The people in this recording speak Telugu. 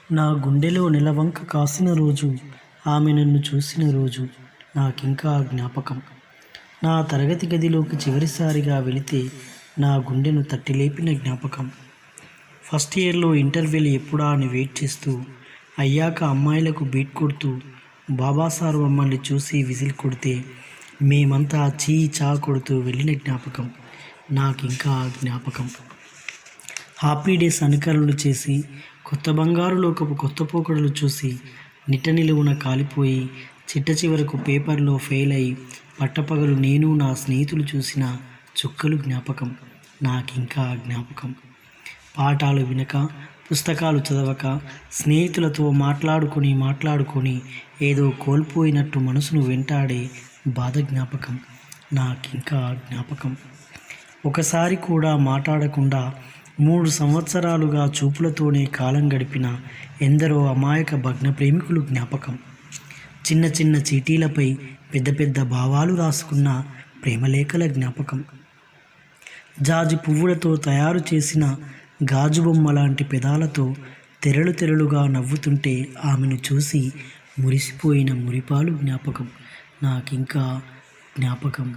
నా గుండెలో నెలవంక కాసిన రోజు, ఆమె నన్ను చూసిన రోజు నాకింకా జ్ఞాపకం. నా తరగతి గదిలోకి చివరిసారిగా వెళితే నా గుండెను తట్టిలేపిన జ్ఞాపకం. ఫస్ట్ ఇయర్లో ఇంటర్వెల్ ఎప్పుడా అని వెయిట్ చేస్తూ, అయ్యాక అమ్మాయిలకు బీట్ కొడుతూ బాబాసార్ మమ్మల్ని చూసి విజిల్ కొడితే మేమంతా చీ చా కొడుతూ వెళ్ళిన జ్ఞాపకం నాకింకా జ్ఞాపకం. హ్యాపీ డేస్ అనుకరణలు చేసి, కొత్త బంగారు లోకపు కొత్త పోకడలు చూసి నిట్ట నిలువున కాలిపోయి చిట్ట చివరకు పేపర్లో ఫెయిల్ అయి పట్టపగలు నేను నా స్నేహితులు చూసిన చుక్కలు జ్ఞాపకం నాకింకా జ్ఞాపకం. పాఠాలు వినక, పుస్తకాలు చదవక, స్నేహితులతో మాట్లాడుకొని ఏదో కోల్పోయినట్టు మనసును వెంటాడే బాధ జ్ఞాపకం నాకింకా జ్ఞాపకం. ఒకసారి కూడా మాట్లాడకుండా 3 సంవత్సరాలుగా చూపులతోనే కాలం గడిపిన ఎందరో అమాయక భగ్న ప్రేమికులు జ్ఞాపకం. చిన్న చిన్న చీటీలపై పెద్ద పెద్ద భావాలు రాసుకున్న ప్రేమలేఖల జ్ఞాపకం. జాజి పువ్వులతో తయారు చేసిన గాజు బొమ్మ లాంటి పెదాలతో తెరలు తెరలుగా నవ్వుతుంటే ఆమెను చూసి మురిసిపోయిన మురిపాలు జ్ఞాపకం నాకింకా జ్ఞాపకం.